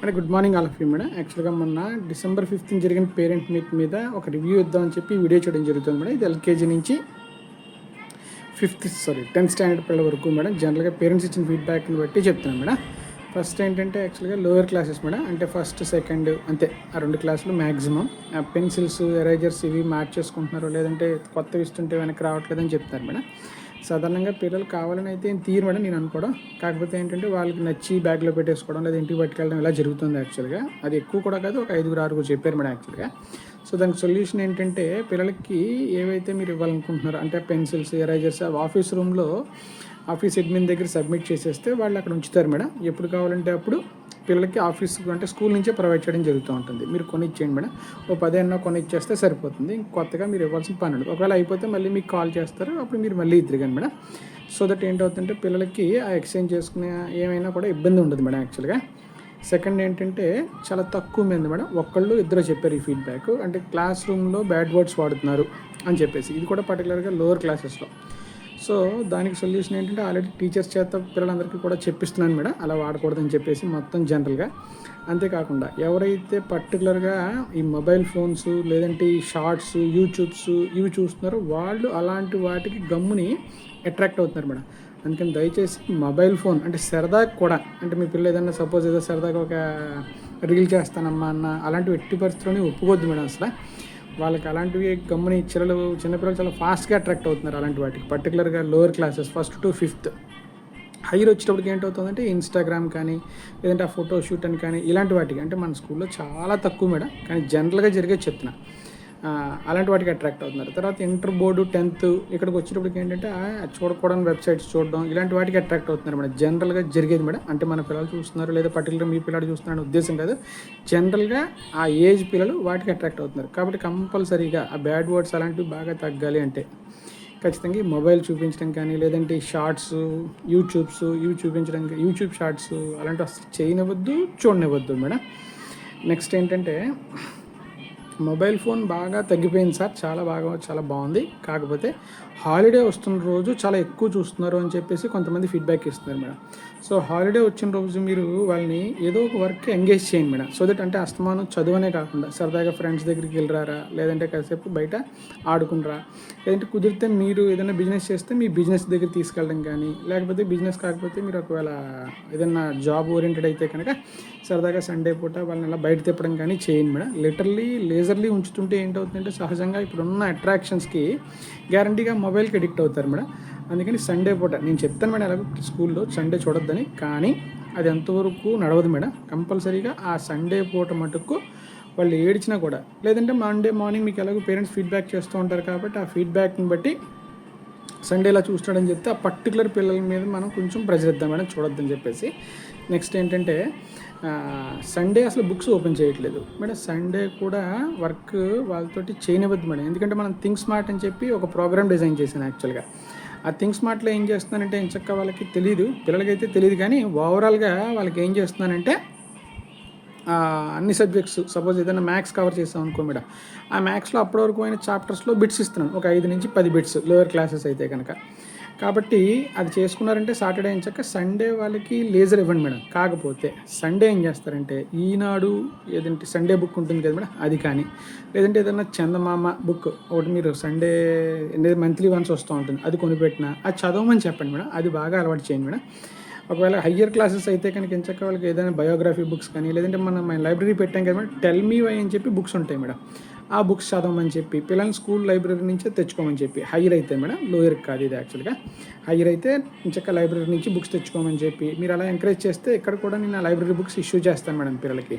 అంటే good morning all of you madam. యాక్చువల్గా మొన్న December 5th జరిగిన పేరెంట్ మీట్ మీద ఒక రివ్యూ ఇద్దామని చెప్పి వీడియో చేయడం జరుగుతుంది మేడం. ఇది ఎల్కేజీ నుంచి 10th స్టాండర్డ్ పిల్లల వరకు మేడం. జనరల్గా పేరెంట్స్ ఇచ్చిన ఫీడ్బ్యాక్ని బట్టి చెప్తున్నాను మేడం. ఫస్ట్ ఏంటంటే యాక్చువల్గా లోయర్ క్లాసెస్ మేడం, అంటే ఫస్ట్ సెకండ్ అంతే ఆ 2 క్లాసులు మ్యాక్సిమం పెన్సిల్స్ ఎరేజర్స్ ఇవి మార్చేసుకుంటున్నారు, లేదంటే కొత్తవి ఇస్తుంటే వెనక్కి రావట్లేదని చెప్తున్నారు మేడం. సాధారణంగా పిల్లలు కావాలని అయితే ఏం తీరు మేడం నేను అనుకోవడం, కాకపోతే ఏంటంటే వాళ్ళకి నచ్చి బ్యాగ్లో పెట్టేసుకోవడం లేదా ఇంటికి పట్టుకెళ్ళడం ఇలా జరుగుతుంది. యాక్చువల్గా అది ఎక్కువ కూడా కాదు, ఒక 5-6 చెప్పారు మేడం యాక్చువల్గా. సో దానికి సొల్యూషన్ ఏంటంటే పిల్లలకి ఏవైతే మీరు ఇవ్వాలనుకుంటున్నారో అంటే పెన్సిల్స్ ఎరేజర్స్ ఆఫీస్ రూమ్లో ఆఫీస్ అడ్మిన్ దగ్గర సబ్మిట్ చేసేస్తే వాళ్ళు అక్కడ ఉంచుతారు మేడం. ఎప్పుడు కావాలంటే అప్పుడు పిల్లలకి ఆఫీస్ అంటే స్కూల్ నుంచే ప్రొవైడ్ చేయడం జరుగుతూ ఉంటుంది. మీరు కొనిచ్చేయండి మేడం, ఓ 10 కొనిచ్చేస్తే సరిపోతుంది. కొత్తగా మీరు ఇవ్వాల్సిన పని ఉండదు. ఒకవేళ అయిపోతే మళ్ళీ మీకు కాల్ చేస్తారు, అప్పుడు మీరు మళ్ళీ తిరగండి మేడం. సో దట్ ఏంటవుతుందంటే పిల్లలకి ఆ ఎక్స్చేంజ్ చేసుకునే ఏమైనా కూడా ఇబ్బంది ఉండదు మేడం యాక్చువల్గా. సెకండ్ ఏంటంటే చాలా తక్కువ మంది మేడం, ఒకళ్ళు ఇద్దరు చెప్పారు ఈ ఫీడ్బ్యాక్, అంటే క్లాస్ రూమ్లో బ్యాడ్ వర్డ్స్ వాడుతున్నారు అని చెప్పేసి. ఇది కూడా పర్టికులర్గా లోవర్ క్లాసెస్లో. సో దానికి సొల్యూషన్ ఏంటంటే ఆల్రెడీ టీచర్స్ చేత పిల్లలందరికీ కూడా చెప్పిస్తున్నాను మేడం, అలా వాడకూడదని చెప్పేసి మొత్తం జనరల్గా. అంతేకాకుండా ఎవరైతే పర్టికులర్గా ఈ మొబైల్ ఫోన్స్ లేదంటే ఈ షార్ట్స్ యూట్యూబ్స్ ఇవి చూస్తున్నారో వాళ్ళు అలాంటి వాటికి గమ్ముని అట్రాక్ట్ అవుతున్నారు మేడం. అందుకని దయచేసి మొబైల్ ఫోన్ అంటే సరదాగా కూడా, అంటే మీ పిల్లలు ఏదైనా సపోజ్ ఏదో సరదాగా ఒక రీల్ చేస్తానమ్మా అన్న అలాంటివి ఎట్టి పరిస్థితుల్లోనే ఒప్పుకోవద్దు మేడం. అసలు వాళ్ళకి అలాంటివి గమ్ముని చిన్నపిల్లలు చాలా ఫాస్ట్గా అట్రాక్ట్ అవుతున్నారు అలాంటి వాటికి, పర్టికులర్గా lower classes 1st to 5th. Hire వచ్చేటప్పటికి ఏంటవుతుందంటే ఇన్స్టాగ్రామ్ కానీ లేదంటే ఆ ఫోటో షూట్ అని కానీ ఇలాంటి వాటికి, అంటే మన స్కూల్లో చాలా తక్కువ మేడం, కానీ జనరల్గా జరిగే చెప్తున్నా అలాంటి వాటికి అట్రాక్ట్ అవుతున్నారు. తర్వాత ఇంటర్ బోర్డు 10th ఇక్కడికి వచ్చేటప్పటికి ఏంటంటే చూడకూడని వెబ్సైట్స్ చూడడం ఇలాంటి వాటికి అట్రాక్ట్ అవుతున్నారు మేడం. జనరల్గా జరిగేది మేడం, అంటే మన పిల్లలు చూస్తున్నారు లేదా పర్టికులర్గా మీ పిల్లలు చూస్తున్నారని ఉద్దేశం కాదు, జనరల్గా ఆ ఏజ్ పిల్లలు వాటికి అట్రాక్ట్ అవుతున్నారు. కాబట్టి కంపల్సరీగా ఆ బ్యాడ్ వర్డ్స్ అలాంటివి బాగా తగ్గాలి అంటే ఖచ్చితంగా ఈ మొబైల్ చూపించడం కానీ లేదంటే షార్ట్స్ యూట్యూబ్స్ ఇవి చూపించడం, యూట్యూబ్ షార్ట్స్ అలాంటివి అసలు చేయనివ్వద్దు, చూడనివ్వద్దు మేడం. నెక్స్ట్ ఏంటంటే మొబైల్ ఫోన్ బాగా తగ్గిపోయింది సార్, చాలా బాగుంది. కాకపోతే హాలిడే వస్తున్న రోజు చాలా ఎక్కువ చూస్తున్నారు అని చెప్పేసి కొంతమంది ఫీడ్బ్యాక్ ఇస్తున్నారు మేడం. సో హాలిడే వచ్చిన రోజు మీరు వాళ్ళని ఏదో ఒక వర్క్ ఎంగేజ్ చేయండి మేడం. సో దట్ అంటే అస్తమానం చదువునే కాకుండా సరదాగా ఫ్రెండ్స్ దగ్గరికి వెళ్ళరారా, లేదంటే కాసేపు బయట ఆడుకునిరా, లేదంటే కుదిరితే మీరు ఏదైనా బిజినెస్ చేస్తే మీ బిజినెస్ దగ్గర తీసుకెళ్ళడం కానీ, లేకపోతే బిజినెస్ కాకపోతే మీరు ఒకవేళ ఏదైనా జాబ్ ఓరియంటెడ్ అయితే కనుక సరదాగా సండే పూట వాళ్ళని అలా బయట తిప్పడం కానీ చేయండి మేడం. లేజర్లీ ఉంచుతుంటే ఏంటవుతుందంటే సహజంగా ఇప్పుడున్న అట్రాక్షన్స్కి గ్యారంటీగా మొబైల్కి అడిక్ట్ అవుతారు మేడం. అందుకని సండే పూట నేను చెప్తాను మేడం ఎలాగో స్కూల్లో సండే చూడొద్దని, కానీ అది ఎంతవరకు నడవదు మేడం. కంపల్సరీగా ఆ సండే పూట మటుకు వాళ్ళు ఏడ్చినా కూడా, లేదంటే మండే మార్నింగ్ మీకు ఎలాగో పేరెంట్స్ ఫీడ్బ్యాక్ చేస్తూ ఉంటారు కాబట్టి ఆ ఫీడ్బ్యాక్ని బట్టి సండేలా చూస్తాడని చెప్తే ఆ పర్టికులర్ పిల్లల మీద మనం కొంచెం ప్రెజర్ ఇద్దాం మేడం, చూడొద్దని చెప్పేసి. నెక్స్ట్ ఏంటంటే సండే అసలు బుక్స్ ఓపెన్ చేయట్లేదు మేడం. సండే కూడా వర్క్ వాళ్ళతోటి చేయనివ్వద్దు మేడం, ఎందుకంటే మనం థింక్ స్మార్ట్ అని చెప్పి ఒక ప్రోగ్రామ్ డిజైన్ చేశాను యాక్చువల్గా. ఆ థింక్ స్మార్ట్లో ఏం చేస్తున్నానంటే ఇంచక్క వాళ్ళకి తెలియదు, పిల్లలకైతే తెలియదు, కానీ ఓవరాల్గా వాళ్ళకి ఏం చేస్తున్నానంటే అన్ని సబ్జెక్ట్స్ సపోజ్ ఏదైనా మ్యాథ్స్ కవర్ చేస్తాం అనుకో మేడం, ఆ మ్యాథ్స్లో అప్పటి వరకు అయిన చాప్టర్స్లో బిట్స్ ఇస్తున్నాను, ఒక 5 నుంచి 10 బిట్స్ లోయర్ క్లాసెస్ అయితే కనుక. కాబట్టి అది చేసుకున్నారంటే సాటర్డే ఎంచక్క సండే వాళ్ళకి లేజర్ ఇవ్వండి మేడం. కాకపోతే సండే ఏం చేస్తారంటే ఈనాడు ఏదంటే సండే బుక్ ఉంటుంది కదా మేడం, అది కానీ లేదంటే ఏదైనా చందమామ బుక్ ఒకటి మీరు సండే మంత్లీ వన్స్ వస్తూ ఉంటుంది, అది కొనిపెట్టినా అది చదవమని చెప్పండి మేడం. అది బాగా అలవాటు చేయండి మేడం. ఒకవేళ హయ్యర్ క్లాసెస్ అయితే కనుక ఎంచక్క వాళ్ళకి ఏదైనా బయోగ్రఫీ బుక్స్ కానీ లేదంటే మనం లైబ్రరీ పెట్టాం కదా మేడం, టెల్ మీ వై అని చెప్పి బుక్స్ ఉంటాయి మేడం, ఆ బుక్స్ చదవమని చెప్పి పిల్లల్ని స్కూల్ లైబ్రరీ నుంచే తెచ్చుకోమని చెప్పి. హైయర్ అయితే మేడం, లోయర్ కాదు ఇది యాక్చువల్గా. హైయర్ అయితే ఇంచక్క లైబ్రరీ నుంచి బుక్స్ తెచ్చుకోమని చెప్పి మీరు అలా ఎంకరేజ్ చేస్తే ఇక్కడ కూడా నేను ఆ లైబ్రరీ బుక్స్ ఇష్యూ చేస్తాను మేడం పిల్లలకి.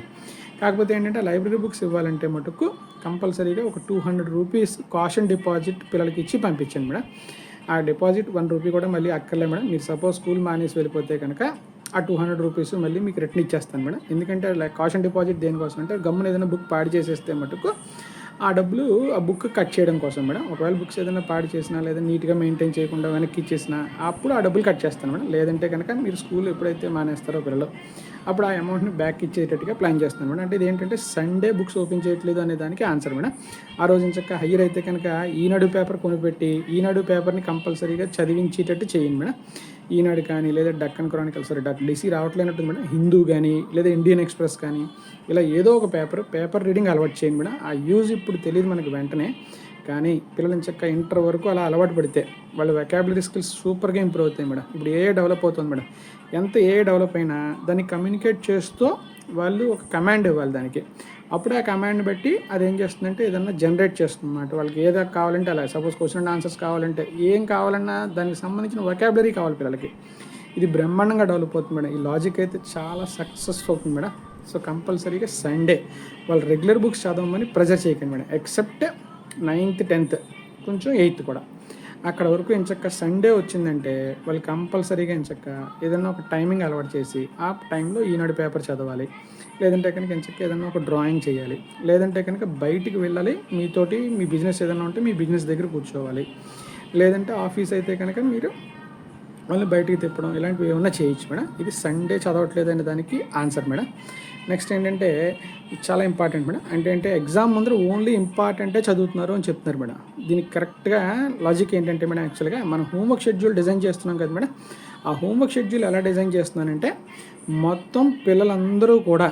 కాకపోతే ఏంటంటే లైబ్రరీ బుక్స్ ఇవ్వాలంటే మటుకు కంపల్సరీగా ఒక 200 రూపీస్ కాషన్ డిపాజిట్ పిల్లలకి ఇచ్చి పంపించండి మేడం. ఆ డిపాజిట్ 1 రూపీ కూడా మళ్ళీ అక్కర్లే మేడం. మీరు సపోజ్ స్కూల్ మానేసి వెళ్ళిపోతే కనుక ఆ 200 రూపీస్ మళ్ళీ మీకు రిటర్న్ ఇచ్చేస్తాను మేడం. ఎందుకంటే కాషన్ డిపాజిట్ దేనికోసం అంటే గమ్మున ఏదైనా బుక్ పాడు చేసేస్తే మటుకు ఆ డబ్బులు ఆ బుక్ కట్ చేయడం కోసం మేడం. ఒకవేళ బుక్స్ ఏదైనా పాడు చేసినా లేదా నీట్గా మెయింటైన్ చేయకుండా వెనక్కి ఇచ్చేసినా అప్పుడు ఆ డబ్బులు కట్ చేస్తాను మేడం. లేదంటే కనుక మీరు స్కూల్ ఎప్పుడైతే మానేస్తారో పిల్లలు అప్పుడు ఆ అమౌంట్ని బ్యాక్ ఇచ్చేటట్టుగా ప్లాన్ చేస్తున్నాను మేడం. అంటే ఇది ఏంటంటే సండే బుక్స్ ఓపెన్ చేయట్లేదు అనే దానికి ఆన్సర్ మేడం. ఆ రోజు ఇంచక్క హయ్యర్ అయితే కనుక ఈనాడు పేపర్ కొనిపెట్టి ఈనాడు పేపర్ని కంపల్సరీగా చదివించేటట్టు చేయండి మేడం. ఈనాడు కానీ లేదా డక్కన్ క్రానికల్ డీసీ రావట్లేనట్టుంది మేడం. హిందూ కానీ లేదా ఇండియన్ ఎక్స్ప్రెస్ కానీ ఇలా ఏదో ఒక పేపర్ రీడింగ్ అలవాటు చేయండి మేడం. ఆ యూజ్ ఇప్పుడు తెలియదు మనకి వెంటనే, కానీ పిల్లలు చక్క ఇంటర్ వరకు అలా అలవాటు పడితే వాళ్ళ వెకాబులరీ స్కిల్స్ సూపర్గా ఇంప్రూవ్ అవుతాయి మేడం. ఇప్పుడు డెవలప్ అవుతుంది మేడం. ఎంత డెవలప్ అయినా దాన్ని కమ్యూనికేట్ చేస్తూ వాళ్ళు ఒక కమాండ్ ఇవ్వాలి దానికి. అప్పుడు ఆ కమాండ్ బట్టి అది ఏం చేస్తుందంటే ఏదన్నా జనరేట్ చేస్తుంది అన్నమాట. వాళ్ళకి ఏదో కావాలంటే అలా, సపోజ్ క్వశ్చన్ అండ్ ఆన్సర్స్ కావాలంటే ఏం కావాలన్నా దానికి సంబంధించిన వెకాబులరీ కావాలి పిల్లలకి. ఇది బ్రహ్మాండంగా డెవలప్ అవుతుంది మేడం. ఈ లాజిక్ అయితే చాలా సక్సెస్ అవుతుంది మేడం. సో కంపల్సరీగా సండే వాళ్ళు రెగ్యులర్ బుక్స్ చదవమని ప్రెజర్ చేయకండి మేడం. ఎక్సెప్ట్ 9th 10th కొంచెం 8th కూడా. అక్కడ వరకు ఎంచక్క సండే వచ్చిందంటే వాళ్ళు కంపల్సరీగా ఎంచక్క ఏదన్నా ఒక టైమింగ్ అలవాటు చేసి ఆ టైంలో ఈనాడు పేపర్ చదవాలి. లేదంటే కనుక ఎంచక్క ఏదన్నా ఒక డ్రాయింగ్ చేయాలి. లేదంటే కనుక బయటికి వెళ్ళాలి, మీతోటి మీ బిజినెస్ ఏదైనా ఉంటే మీ బిజినెస్ దగ్గర కూర్చోవాలి. లేదంటే ఆఫీస్ అయితే కనుక మీరు వాళ్ళని బయటికి తిప్పడం ఇలాంటివి ఏమన్నా చేయొచ్చు మేడం. ఇది సండే చదవట్లేదు అనే దానికి ఆన్సర్ మేడం. నెక్స్ట్ ఏంటంటే చాలా ఇంపార్టెంట్ మేడం. అంటే ఎగ్జామ్ ముందర ఓన్లీ ఇంపార్టెంటే చదువుతున్నారు అని చెప్తున్నారు మేడం. దీనికి కరెక్ట్గా లాజిక్ ఏంటంటే మేడం, యాక్చువల్గా మనం హోంవర్క్ షెడ్యూల్ డిజైన్ చేస్తున్నాం కదా మేడం. ఆ హోంవర్క్ షెడ్యూల్ ఎలా డిజైన్ చేస్తున్నానంటే మొత్తం పిల్లలందరూ కూడా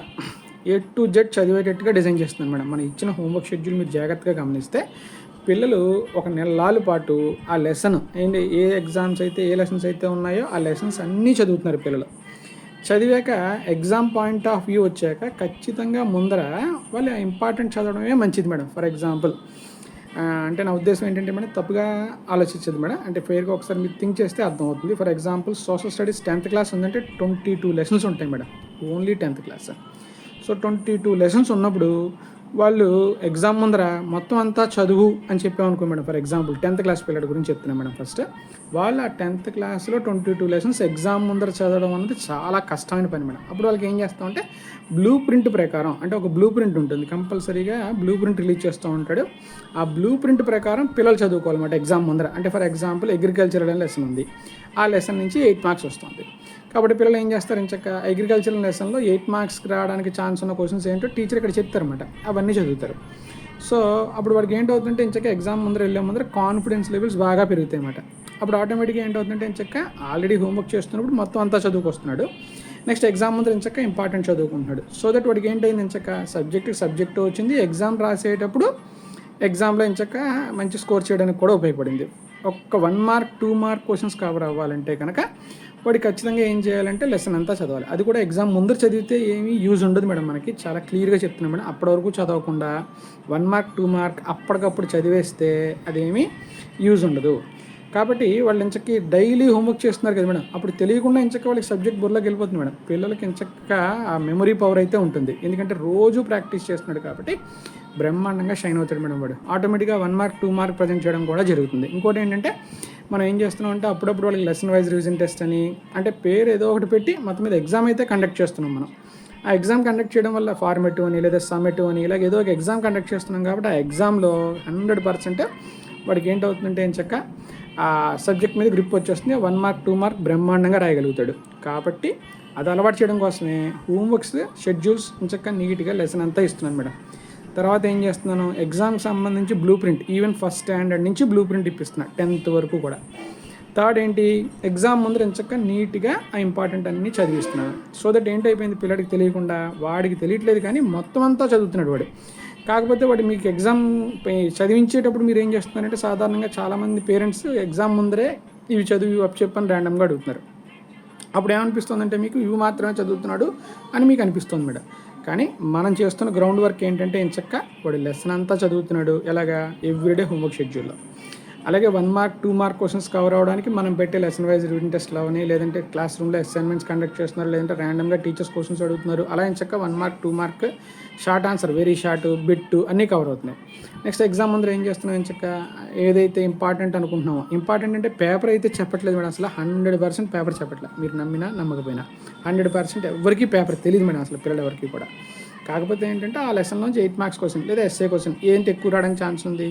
A to Z చదివేటట్టుగా డిజైన్ చేస్తున్నాను మేడం. మనం ఇచ్చిన హోంవర్క్ షెడ్యూల్ మీరు జాగ్రత్తగా గమనిస్తే పిల్లలు ఒక నెలల పాటు ఆ లెసన్ ఏంటి, ఏ ఎగ్జామ్స్ అయితే ఏ లెసన్స్ అయితే ఉన్నాయో ఆ లెసన్స్ అన్నీ చదువుతున్నారు పిల్లలు. చదివాక ఎగ్జామ్ పాయింట్ ఆఫ్ వ్యూ వచ్చాక ఖచ్చితంగా ముందర వాళ్ళు ఇంపార్టెంట్ చదవడమే మంచిది మేడం. ఫర్ ఎగ్జాంపుల్ అంటే నా ఉద్దేశం ఏంటంటే మేడం, తప్పుగా ఆలోచించదు మేడం. అంటే ఫెయిర్గా ఒకసారి మీరు థింక్ చేస్తే అర్థమవుతుంది. For example social studies 10th class ఉందంటే 22 లెసన్స్ ఉంటాయి madam, only 10th class. So 22 lessons ఉన్నప్పుడు వాళ్ళు ఎగ్జామ్ ముందర మొత్తం అంతా చదువు అని చెప్పామనుకో madam. For example 10th class పిల్లల గురించి చెప్తున్నాను మేడం. ఫస్ట్ వాళ్ళు ఆ 10th క్లాస్లో 22 లెసన్స్ ఎగ్జామ్ ముందర చదవడం అనేది చాలా కష్టమైన పని మేడం. అప్పుడు వాళ్ళకి ఏం చేస్తామంటే బ్లూ ప్రింట్ ప్రకారం, అంటే ఒక బ్లూ ప్రింట్ ఉంటుంది, కంపల్సరీగా బ్లూ ప్రింట్ రిలీజ్ చేస్తూ ఉంటాడు. ఆ బ్లూ ప్రింట్ ప్రకారం పిల్లలు చదువుకోవాలన్నమాట ఎగ్జామ్ ముందర. అంటే ఫర్ ఎగ్జాంపుల్ అగ్రికల్చరల్ లెసన్ ఉంది, ఆ లెసన్ నుంచి 8 మార్క్స్ వస్తుంది. కాబట్టి పిల్లలు ఏం చేస్తారు, ఇంచక్క అగ్రికల్చరల్ లెసన్లో 8 మార్క్స్కి రావడానికి ఛాన్స్ ఉన్న క్వశ్చన్స్ ఏంటో టీచర్ ఇక్కడ చెప్తారన్నమాట, అవన్నీ చదువుతారు. సో అప్పుడు వాడికి ఏంటవుతుందంటే ఇంచక్క ఎగ్జామ్ ముందర వెళ్ళే ముందర కాన్ఫిడెన్స్ లెవెల్స్ బాగా పెరుగుతాయి అన్నమాట. అప్పుడు ఆటోమేటిక్గా ఏంటవుతుందంటే ఇంచక్క ఆల్రెడీ హోంవర్క్ చేస్తున్నప్పుడు మొత్తం అంతా చదువుకొస్తున్నాడు, నెక్స్ట్ ఎగ్జామ్ ముందర ఇంచక్క ఇంపార్టెంట్ చదువుకుంటున్నాడు. సో దట్ వాడికి ఏంటైంది, ఇంచక్క సబ్జెక్ట్ వచ్చింది, ఎగ్జామ్ రాసేటప్పుడు ఎగ్జామ్లో ఇంచక్క మంచి స్కోర్ చేయడానికి కూడా ఉపయోగపడింది. ఒక్క 1 మార్క్ 2 మార్క్ క్వశ్చన్స్ కవర్ అవ్వాలంటే కనుక వాడు ఖచ్చితంగా ఏం చేయాలంటే లెసన్ అంతా చదవాలి. అది కూడా ఎగ్జామ్ ముందర చదివితే ఏమీ యూజ్ ఉండదు మేడం. మనకి చాలా క్లియర్గా చెప్తున్నాం మేడం. అప్పటి వరకు చదవకుండా 1 మార్క్ 2 మార్క్ అప్పటికప్పుడు చదివేస్తే అదేమీ యూజ్ ఉండదు. కాబట్టి వాళ్ళు ఇంచక్కి డైలీ హోంవర్క్ చేస్తున్నారు కదా మేడం, అప్పుడు తెలియకుండా ఇంచక్క వాళ్ళకి సబ్జెక్ట్ బుర్రలోకి వెళ్ళిపోతుంది మేడం. పిల్లలకి ఇంచక్క ఆ మెమరీ పవర్ అయితే ఉంటుంది, ఎందుకంటే రోజు ప్రాక్టీస్ చేస్తున్నాడు కాబట్టి బ్రహ్మాండంగా షైన్ అవుతాడు మేడం. వాడు ఆటోమేటిక్గా 1 మార్క్ 2 మార్క్ ప్రజెంట్ చేయడం కూడా జరుగుతుంది. ఇంకోటి ఏంటంటే మనం ఏం చేస్తున్నాం అంటే అప్పుడప్పుడు వాళ్ళకి లెసన్ వైజ్ రివిజన్ టెస్ట్ అని, అంటే పేరు ఏదో ఒకటి పెట్టి మొత్తం మీద ఎగ్జామ్ అయితే కండక్ట్ చేస్తున్నాం మనం. ఆ ఎగ్జామ్ కండక్ట్ చేయడం వల్ల ఫార్మేటివ్ అని లేదా సమ్మేటివ్ అని ఇలాగ ఏదో ఒక ఎగ్జామ్ కండక్ట్ చేస్తున్నాం కాబట్టి ఆ ఎగ్జామ్లో 100% వాడికి ఏంటవుతుందంటే ఎంచక్క ఆ సబ్జెక్ట్ మీద గ్రిప్ వచ్చేస్తుంది. 1 మార్క్ 2 మార్క్ బ్రహ్మాండంగా రాయగలుగుతాడు. కాబట్టి అది అలవాటు చేయడం కోసమే హోంవర్క్స్ షెడ్యూల్స్ ఇంచక్క నీట్గా లెసన్ అంతా ఇస్తున్నాను మేడం. తర్వాత ఏం చేస్తున్నాను, ఎగ్జామ్కి సంబంధించి blue print even first standard నుంచి బ్లూ ప్రింట్ ఇప్పిస్తున్నాను 10th వరకు కూడా. థర్డ్ ఏంటి, ఎగ్జామ్ ముందర ఎంచక్క నీట్గా ఆ ఇంపార్టెంట్ అన్నీ చదివిస్తున్నాను. సో దట్ ఏంటైపోయింది, పిల్లడికి తెలియకుండా వాడికి తెలియట్లేదు కానీ మొత్తం అంతా చదువుతున్నాడు వాడు. కాకపోతే వాడు మీకు ఎగ్జామ్ చదివించేటప్పుడు మీరు ఏం చేస్తున్నారంటే సాధారణంగా చాలామంది పేరెంట్స్ ఎగ్జామ్ ముందరే ఇవి చదివి అప్ చెప్పని ర్యాండమ్గా అడుగుతున్నారు. అప్పుడు ఏమనిపిస్తుందంటే మీకు ఇవి మాత్రమే చదువుతున్నాడు అని మీకు అనిపిస్తుంది మేడం. కానీ మనం చేస్తున్న గ్రౌండ్ వర్క్ ఏంటంటే ఎంచక్క వాడు లెసన్ అంతా చదువుతున్నాడు. ఎలాగా, ఎవ్రీడే హోంవర్క్ షెడ్యూల్లో. అలాగే 1 మార్క్ 2 మార్క్ క్వశ్చన్స్ కవర్ అవ్వడానికి మనం పెట్టే లెసన్ వైజ్ రీడింగ్ టెస్ట్లు అవని, లేదంటే క్లాస్ రూమ్లో అసైన్మెంట్స్ కండక్ట్ చేస్తున్నారు, లేదంటే ర్యాండమ్గా టీచర్స్ క్వశ్చన్స్ అడుగుతున్నారు. అలా ఎంచక్క 1 mark 2 mark short answer, very short, bit అన్నీ కవర్ అవుతున్నాయి. నెక్స్ట్ ఎగ్జామ్ ముందర ఏం చేస్తున్నాం, ఎంచక్క ఏదైతే ఇంపార్టెంట్ అనుకుంటున్నామో, ఇంపార్టెంట్ అంటే పేపర్ అయితే చెప్పట్లేదు మేడం, అసలు 100% పేపర్ చెప్పట్లేదు. మీరు నమ్మినా నమ్మకపోయినా 100% ఎవరికి పేపర్ తెలియదు మేడం, అసలు పిల్లలు ఎవరికి కూడా. కాకపోతే ఏంటంటే ఆ లెసన్లోంచి 8 మార్క్స్ క్వశ్చన్ లేదా ఎస్ఏ క్వశ్చన్ ఏంటి ఎక్కువ రావడానికి ఛాన్స్ ఉంది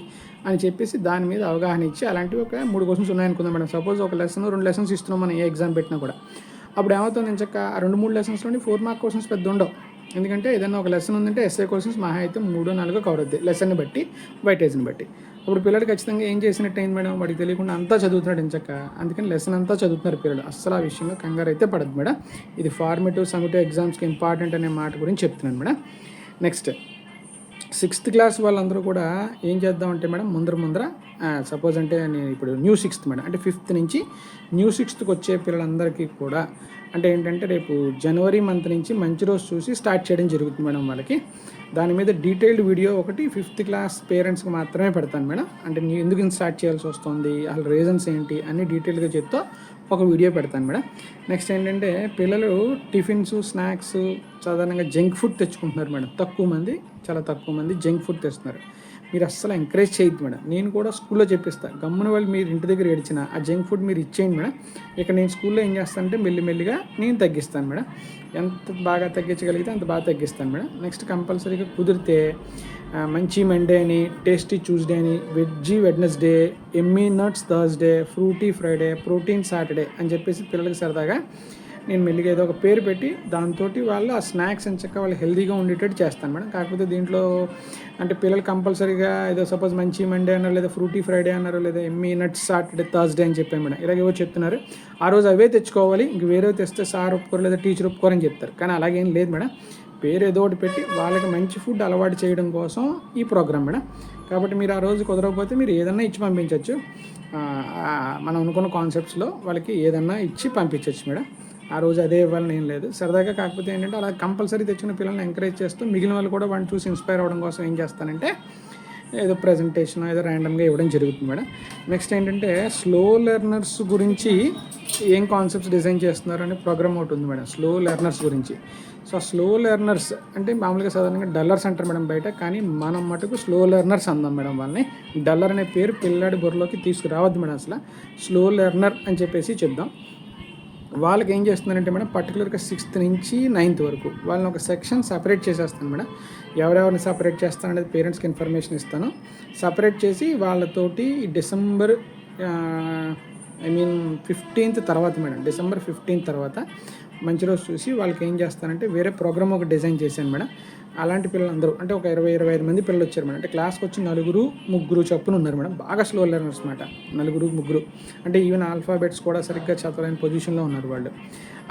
అని చెప్పేసి దాని మీద అవగాహన ఇచ్చి అలాంటివి ఒక 3 క్వశ్చన్స్ ఉన్నాయనుకుందాం మేడం. సపోజ్ ఒక లెసన్ 2 లెసన్స్ ఇస్తున్నాం మనం ఏ ఎగ్జామ్ పెట్టినా కూడా. ఆ అప్పుడు ఏమవుతుంది ఇంచక్క ఆ 2-3 లెసన్స్లోని 4 మార్క్ క్వశ్చన్స్ పెద్ద ఉండవు. ఎందుకంటే ఏదైనా ఒక లెసన్ ఉందంటే ఎస్ఏ క్వశ్చన్స్ మహా అయితే 3-4 కవర్ అవుద్ది లెసన్ని బట్టి, వైటేజ్ని బట్టి. అప్పుడు పిల్లలు ఖచ్చితంగా ఏం చేసినట్టు అయింది మేడం, వాడికి తెలియకుండా అంతా చదువుతున్నాడు ఇంచక్క. అందుకని లెసన్ అంతా చదువుతున్నారు పిల్లలు. అస్సలు ఆ విషయంలో కంగారు అయితే పడదు మేడం. ఇది ఫార్మేటివ్ సమ్మేటివ్ ఎగ్జామ్స్కి ఇంపార్టెంట్ అనే మాట గురించి చెప్తున్నాను మేడం. నెక్స్ట్ 6th క్లాస్ వాళ్ళందరూ కూడా ఏం చేద్దామంటే మేడం, ముందర సపోజ్ అంటే నేను ఇప్పుడు న్యూ 6th మేడం, అంటే 5th నుంచి న్యూ 6thకి వచ్చే పిల్లలందరికీ కూడా అంటే ఏంటంటే రేపు జనవరి మంత్ నుంచి మంచి రోజు చూసి స్టార్ట్ చేయడం జరుగుతుంది మేడం వాళ్ళకి. దాని మీద డీటెయిల్డ్ వీడియో ఒకటి 5th క్లాస్ పేరెంట్స్కి మాత్రమే పెడతాను మేడం. అంటే ఎందుకు స్టార్ట్ చేయాల్సి వస్తుంది, అసలు రీజన్స్ ఏంటి అన్నీ డీటెయిల్గా చెప్తా ఒక వీడియో పెడతాను మేడం. నెక్స్ట్ ఏంటంటే పిల్లలు టిఫిన్స్, స్నాక్స్ సాధారణంగా జంక్ ఫుడ్ తెచ్చుకుంటున్నారు మేడం. చాలా తక్కువ మంది జంక్ ఫుడ్ తెస్తున్నారు. మీరు అస్సలు ఎంకరేజ్ చేయొద్దు మేడం. నేను కూడా స్కూల్లో చెప్పిస్తాను, గమ్మున వాళ్ళు మీరు ఇంటి దగ్గర ఏడిచిన ఆ జంక్ ఫుడ్ మీరు ఇచ్చేయండి మేడం. ఇక్కడ నేను స్కూల్లో ఏం చేస్తానంటే మెల్లిమెల్లిగా నేను తగ్గిస్తాను మేడం. ఎంత బాగా తగ్గించగలిగితే అంత బాగా తగ్గిస్తాను మేడం. నెక్స్ట్ కంపల్సరీగా కుదిరితే మంచి మండే అని, టేస్టీ ట్యూస్డే అని, veggie Wednesday, yummy nuts Thursday, fruity Friday, protein Saturday అని చెప్పేసి పిల్లలకి సరదాగా నేను మెల్లిగా ఏదో ఒక పేరు పెట్టి దాంతో వాళ్ళు ఆ స్నాక్స్ ఎంచక్క వాళ్ళు హెల్తీగా ఉండేటట్టు చేస్తాను మేడం. కాకపోతే దీంట్లో అంటే పిల్లలు కంపల్సరీగా ఏదో సపోజ్ మంచి మండే అన్నారు, లేదా ఫ్రూటీ ఫ్రైడే అన్నారు, లేదా ఎమ్మీ నట్స్ సాటర్డే థర్స్డే అని చెప్పాను మేడం. ఇలాగేవో చెప్తున్నారు. ఆ రోజు అవే తెచ్చుకోవాలి, ఇంక వేరే తెస్తే సార్ ఒప్పుకోరు లేదా టీచర్ ఒప్పుకోరని చెప్తారు. కానీ అలాగేం లేదు మేడం. పేరు ఏదో ఒకటి పెట్టి వాళ్ళకి మంచి ఫుడ్ అలవాటు చేయడం కోసం ఈ ప్రోగ్రామ్ మేడం. కాబట్టి మీరు ఆ రోజు కుదరకపోతే మీరు ఏదన్నా ఇచ్చి పంపించవచ్చు. మనం అనుకున్న కాన్సెప్ట్స్లో వాళ్ళకి ఏదన్నా ఇచ్చి పంపించవచ్చు మేడం. ఆ రోజు అదే ఇవ్వాలని ఏం లేదు, సరదాగా. కాకపోతే ఏంటంటే అలా కంపల్సరీ తెచ్చిన పిల్లల్ని ఎంకరేజ్ చేస్తూ మిగిలిన వాళ్ళు కూడా వాడిని చూసి ఇన్స్పైర్ అవ్వడం కోసం ఏం చేస్తానంటే ఏదో ప్రజెంటేషన్ ఏదో ర్యాండమ్గా ఇవ్వడం జరుగుతుంది మేడం. నెక్స్ట్ ఏంటంటే స్లో లెర్నర్స్ గురించి ఏం కాన్సెప్ట్స్ డిజైన్ చేస్తున్నారు అనే ప్రోగ్రామ్ ఒకటి ఉంది మేడం, స్లో లెర్నర్స్ గురించి. సో ఆ స్లో లెర్నర్స్ అంటే మామూలుగా సాధారణంగా డల్లర్స్ అంటారు మేడం బయట, కానీ మనం మటుకు స్లో లెర్నర్స్ అందాం మేడం వాళ్ళని. డల్లర్ అనే పేరు పిల్లాడి బుర్రలోకి తీసుకురావద్దు మేడం. అసలు స్లో లెర్నర్ అని చెప్పేసి చెప్దాం. వాళ్ళకి ఏం చేస్తున్నారంటే మేడం, పర్టికులర్గా 6th నుంచి 9th వరకు వాళ్ళని ఒక సెక్షన్ సపరేట్ చేసేస్తాను మేడం. ఎవరెవరిని సపరేట్ చేస్తాను అనేది పేరెంట్స్కి ఇన్ఫర్మేషన్ ఇస్తాను. సపరేట్ చేసి వాళ్ళతోటి డిసెంబర్ 15th తర్వాత మేడం, డిసెంబర్ 15th తర్వాత మంచి రోజు చూసి వాళ్ళకి ఏం చేస్తానంటే వేరే ప్రోగ్రామ్ ఒక డిజైన్ చేశాను మేడం. అలాంటి పిల్లలందరూ అంటే ఒక 20-25 మంది పిల్లలు వచ్చారు మేడం. అంటే క్లాస్కి వచ్చి 4-3 చొప్పున ఉన్నారు మేడం. బాగా స్లో లెర్నర్స్ అనమాట, 4-3 అంటే ఈవెన్ ఆల్ఫాబెట్స్ కూడా సరిగ్గా చదవలేని పొజిషన్లో ఉన్నారు వాళ్ళు.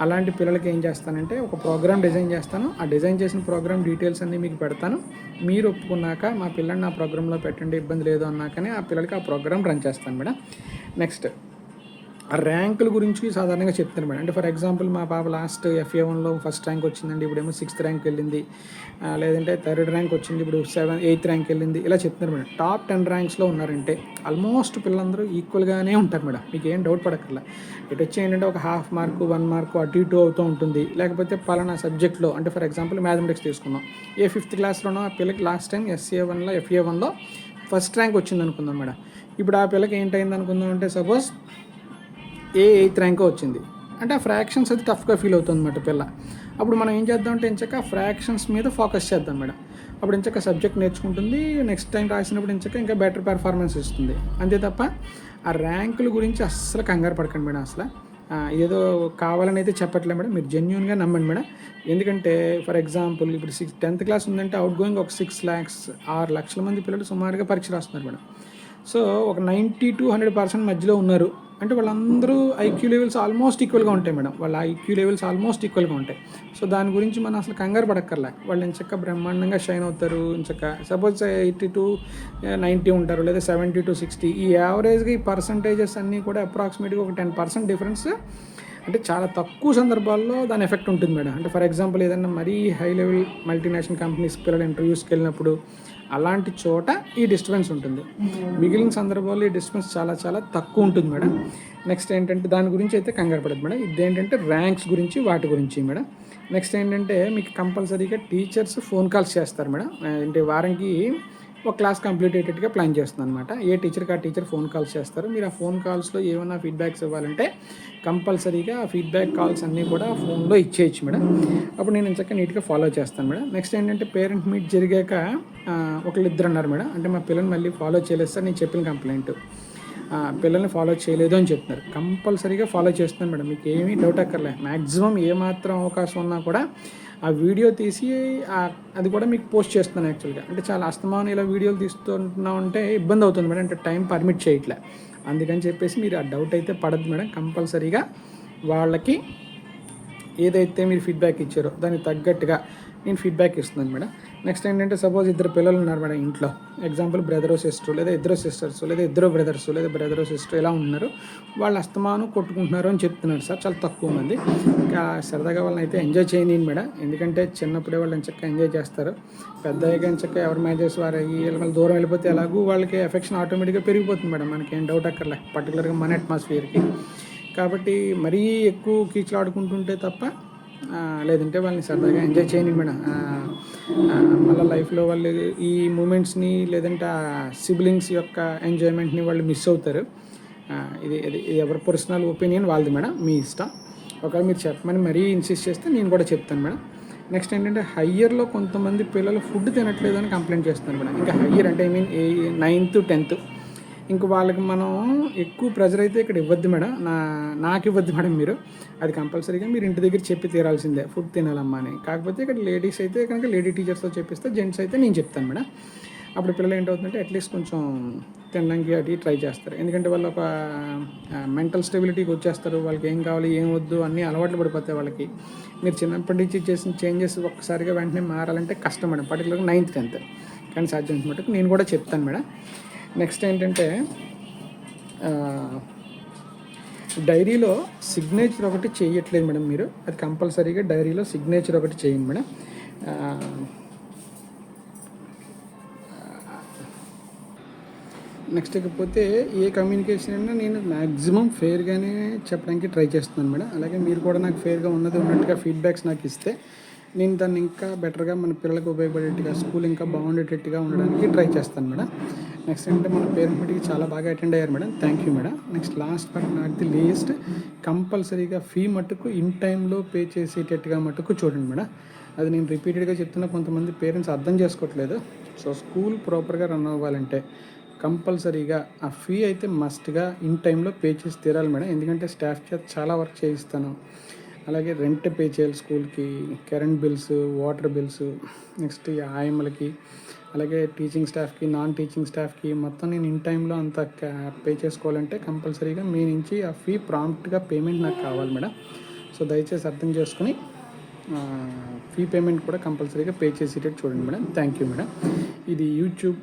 అలాంటి పిల్లలకి ఏం చేస్తానంటే ఒక ప్రోగ్రామ్ డిజైన్ చేస్తాను. ఆ డిజైన్ చేసిన ప్రోగ్రామ్ డీటెయిల్స్ అన్నీ మీకు పెడతాను. మీరు ఒప్పుకున్నాక మా పిల్లల్ని ఆ ప్రోగ్రాంలో పెట్టండి, ఇబ్బంది లేదు అన్నాకనే ఆ పిల్లలకి ఆ ప్రోగ్రామ్ రన్ చేస్తాను మేడం. నెక్స్ట్ ఆ ర్యాంకుల గురించి సాధారణంగా చెప్తాను మేడం. అంటే ఫర్ ఎగ్జాంపుల్ మా పాప లాస్ట్ FA1లో ఫస్ట్ ర్యాంక్ వచ్చిందండి, ఇప్పుడేమో 6th ర్యాంక్ వెళ్ళింది, లేదంటే 3rd ర్యాంక్ వచ్చింది, ఇప్పుడు 8th ర్యాంక్ వెళ్ళింది, ఇలా చెప్తున్నారు మేడం. టాప్ 10 ర్యాంక్స్లో ఉన్నారంటే ఆల్మోస్ట్ పిల్లలందరూ ఈక్వల్గానే ఉంటారు మేడం. మీకు ఏం డౌట్ పడక్కర్లా. ఇటు వచ్చి ఏంటంటే ఒక 1/2 మార్కు 1 మార్కు అటు ఇటు అవుతూ ఉంటుంది. లేకపోతే పలానా సబ్జెక్ట్లో అంటే ఫర్ ఎగ్జాంపుల్ మ్యాథమెటిక్స్ తీసుకుందాం. 5th క్లాస్లోనో ఆ పిల్లకి లాస్ట్ టైం FA1లో ఫస్ట్ ర్యాంక్ వచ్చింది అనుకుందాం మేడం. ఇప్పుడు ఆ పిల్లకి ఏంటైంది అనుకుందాం అంటే సపోజ్ 8th ర్యాంక్ వచ్చింది అంటే ఆ ఫ్రాక్షన్స్ అది టఫ్గా ఫీల్ అవుతుంది అన్నమాట పిల్ల. అప్పుడు మనం ఏం చేద్దాం అంటే ఇంచక్క ఫ్రాక్షన్స్ మీద ఫోకస్ చేద్దాం మేడం. అప్పుడు ఇంచక్క సబ్జెక్ట్ నేర్చుకుంటుంది, నెక్స్ట్ టైం రాసినప్పుడు ఇంచక్క ఇంకా బెటర్ పెర్ఫార్మెన్స్ ఇస్తుంది. అంతే తప్ప ఆ ర్యాంకుల గురించి అస్సలు కంగారు పడకండి మేడం. అసలు ఏదో కావాలని అయితే చెప్పట్లేదు మేడం, మీరు జెన్యూన్గా నమ్మండి మేడం. ఎందుకంటే ఫర్ ఎగ్జాంపుల్ ఇప్పుడు 10th క్లాస్ ఉందంటే అవుట్ గోయింగ్ ఒక 6 లక్షల మంది పిల్లలు సుమారుగా పరీక్ష రాస్తున్నారు మేడం. సో ఒక 90-100% మధ్యలో ఉన్నారు అంటే వాళ్ళందరూ ఐక్యూ లెవెల్స్ ఆల్మోస్ట్ ఈక్వల్గా ఉంటాయి మేడం. వాళ్ళ ఐక్యూ లెవెల్స్ ఆల్మోస్ట్ ఈక్వల్గా ఉంటాయి. సో దాని గురించి మనం అసలు కంగారు పడక్కర్లే. వాళ్ళు ఇంచక్క బ్రహ్మాండంగా షైన్ అవుతారు. ఇంచక్క సపోజ్ 80-90 ఉంటారు, లేదా 70-60. ఈ యావరేజ్గా ఈ పర్సంటేజెస్ అన్నీ కూడా అప్రాక్సిమేట్గా ఒక 10% డిఫరెన్స్ అంటే చాలా తక్కువ సందర్భాల్లో దాని ఎఫెక్ట్ ఉంటుంది మేడం. అంటే ఫర్ ఎగ్జాంపుల్ ఏదైనా మరీ హై లెవెల్ మల్టీనేషనల్ కంపెనీస్ పిల్లలు ఇంటర్వ్యూస్కి వెళ్ళినప్పుడు అలాంటి చోట ఈ డిస్టర్బెన్స్ ఉంటుంది. మిగిలిన సందర్భాల్లో ఈ డిస్టర్బెన్స్ చాలా చాలా తక్కువ ఉంటుంది మేడం. నెక్స్ట్ ఏంటంటే దాని గురించి అయితే కంగారు పడదు మేడం. ఇదేంటంటే ర్యాంక్స్ గురించి వాటి గురించి మేడం. నెక్స్ట్ ఏంటంటే మీకు కంపల్సరీగా టీచర్స్ ఫోన్ కాల్స్ చేస్తారు మేడం. అంటే వారానికి ఒక క్లాస్ కంప్లీట్ అయ్యేటట్టుగా ప్లాన్ చేస్తున్నాను అనమాట. ఏ టీచర్కి ఆ టీచర్ ఫోన్ కాల్స్ చేస్తారు. మీరు ఆ ఫోన్ కాల్స్లో ఏమైనా ఫీడ్బ్యాక్స్ ఇవ్వాలంటే కంపల్సరీగా ఆ ఫీడ్బ్యాక్ కాల్స్ అన్నీ కూడా ఫోన్లో ఇచ్చేయచ్చు మేడం. అప్పుడు నేను ఇంచక్క నీట్గా ఫాలో చేస్తాను మేడం. నెక్స్ట్ ఏంటంటే పేరెంట్ మీట్ జరిగాక ఒకళ్ళిద్దరు అన్నారు మేడం, అంటే మా పిల్లల్ని మళ్ళీ ఫాలో చేయలేదు సార్ నేను చెప్పిన కంప్లైంట్. పిల్లల్ని ఫాలో చేయలేదు అని చెప్తున్నారు. కంపల్సరీగా ఫాలో చేస్తున్నాను మేడం, మీకు ఏమీ డౌట్ అక్కర్లే. మ్యాక్సిమం ఏమాత్రం అవకాశం ఉన్నా కూడా ఆ వీడియో తీసి అది కూడా మీకు పోస్ట్ చేస్తున్నాను యాక్చువల్గా. అంటే చాలా అస్తమానం ఇలా వీడియోలు తీస్తున్నాం అంటే ఇబ్బంది అవుతుంది మేడం, అంటే టైం పర్మిట్ చేయట్లే. అందుకని చెప్పేసి మీరు ఆ డౌట్ అయితే పడద్దు మేడం. కంపల్సరీగా వాళ్ళకి ఏదైతే మీరు ఫీడ్బ్యాక్ ఇచ్చారో దానికి తగ్గట్టుగా నేను ఫీడ్బ్యాక్ ఇస్తున్నాను మేడం. నెక్స్ట్ ఏంటంటే సపోజ్ ఇద్దరు పిల్లలు ఉన్నారు మేడం ఇంట్లో, ఎగ్జాంపుల్ బ్రదరు సిస్టర్, లేదా ఇద్దరు సిస్టర్స్, లేదా ఇద్దరు బ్రదర్స్, లేదా బ్రదరు సిస్టర్ ఇలా ఉన్నారు. వాళ్ళు అస్తమానం కొట్టుకుంటున్నారు అని చెప్తున్నారు సార్ చాలా తక్కువ మంది. ఇంకా సరదాగా వాళ్ళని అయితే ఎంజాయ్ చేయని మేడం, ఎందుకంటే చిన్నప్పుడే వాళ్ళు ఎంచక్క ఎంజాయ్ చేస్తారు. పెద్ద అయ్యాక ఎంచక్క ఎవరి మ్యాచెస్ వారు వీళ్ళ దూరం వెళ్ళిపోతే ఎలాగూ వాళ్ళకి ఎఫెక్షన్ ఆటోమేటిక్గా పెరిగిపోతుంది మేడం, మనకేం డౌట్ అక్కర్లే, పర్టికులర్గా మన అట్మాస్ఫియర్కి. కాబట్టి మరీ ఎక్కువ కీచులు ఆడుకుంటుంటే తప్ప లేదంటే వాళ్ళని సరదాగా ఎంజాయ్ చేయని మేడం. మళ్ళీ లైఫ్లో వాళ్ళు ఈ మూమెంట్స్ని లేదంటే ఆ సిబ్లింగ్స్ యొక్క ఎంజాయ్మెంట్ని వాళ్ళు మిస్ అవుతారు. ఇది ఇది ఎవరి పర్సనల్ ఒపీనియన్ వాళ్ళది మేడం, మీ ఇష్టం. ఒకవేళ మీరు చెప్పమని మరీ ఇన్సిస్ట్ చేస్తే నేను కూడా చెప్తాను మేడం. నెక్స్ట్ ఏంటంటే హయ్యర్లో కొంతమంది పిల్లలు ఫుడ్ తినట్లేదు అని కంప్లైంట్ చేస్తున్నారు మేడం. ఇంకా హయ్యర్ అంటే 9th 10th ఇంక వాళ్ళకి మనం ఎక్కువ ప్రెజర్ అయితే ఇక్కడ ఇవ్వద్దు మేడం, నాకు ఇవ్వద్దు మేడం. మీరు అది కంపల్సరీగా మీరు ఇంటి దగ్గర చెప్పి తీరాల్సిందే, ఫుడ్ తినాలమ్మా అని. కాకపోతే ఇక్కడ లేడీస్ అయితే కనుక లేడీ టీచర్స్తో చెప్పిస్తే, జెంట్స్ అయితే నేను చెప్తాను మేడం. అప్పుడు పిల్లలు ఏంటవుతుందంటే అట్లీస్ట్ కొంచెం తినడానికి అటు ట్రై చేస్తారు. ఎందుకంటే వాళ్ళు ఒక మెంటల్ స్టెబిలిటీకి వచ్చేస్తారు. వాళ్ళకి ఏం కావాలి ఏం వద్దు అన్నీ అలవాట్లు పడిపోతాయి వాళ్ళకి. మీరు చిన్నప్పటి నుంచి చేసిన చేంజెస్ ఒక్కసారిగా వెంటనే మారాలంటే కష్టం మేడం, పర్టికులర్గా 9th 10th. కానీ సాధ్యం మటుకు నేను కూడా చెప్తాను మేడం. నెక్స్ట్ ఏంటంటే డైరీలో సిగ్నేచర్ ఒకటి చేయట్లేదు మేడం మీరు, అది కంపల్సరీగా డైరీలో సిగ్నేచర్ ఒకటి చేయండి మేడం. నెక్స్ట్ ఇకపోతే ఏ కమ్యూనికేషన్ అయినా నేను మ్యాక్సిమం ఫెయిర్గానే చెప్పడానికి ట్రై చేస్తున్నాను మేడం. అలాగే మీరు కూడా నాకు ఫెయిర్గా ఉన్నట్టుగా ఫీడ్బ్యాక్స్ నాకు ఇస్తే నేను దాన్ని ఇంకా బెటర్గా మన పిల్లలకు ఉపయోగపడేట్టుగా, స్కూల్ ఇంకా బాగుండేటట్టుగా ఉండడానికి ట్రై చేస్తాను మేడం. నెక్స్ట్ అంటే మన పేరెంట్ మీటింగ్కి చాలా బాగా అటెండ్ అయ్యారు madam, thank you madam. Next last but not the least, కంపల్సరీగా ఫీ మట్టుకు ఇన్ టైంలో పే చేసేటట్టుగా మట్టుకు చూడండి మేడం. అది నేను రిపీటెడ్గా చెప్తున్నా, కొంతమంది పేరెంట్స్ అర్థం చేసుకోవట్లేదు. సో స్కూల్ ప్రాపర్గా రన్ అవ్వాలంటే కంపల్సరీగా ఆ ఫీ అయితే మస్ట్గా ఇన్ టైంలో పే చేసి తీరాలి మేడం. ఎందుకంటే స్టాఫ్ చేత చాలా వర్క్ చేయిస్తాను. అలాగే రెంట్ పే చేయాలి స్కూల్కి, current bills, water bills, next ఆయమ్మలకి, అలాగే టీచింగ్ స్టాఫ్కి, నాన్ టీచింగ్ స్టాఫ్కి మొత్తం నేను ఇన్ టైంలో అంత పే చేసుకోవాలంటే కంపల్సరీగా మీ నుంచి ఆ ఫీ ప్రాంప్ట్గా పేమెంట్ నాకు కావాలి మేడం. సో దయచేసి అర్థం చేసుకుని ఫీ పేమెంట్ కూడా కంపల్సరీగా పే చేసేటట్టు చూడండి మేడం. Thank you madam. ఇది యూట్యూబ్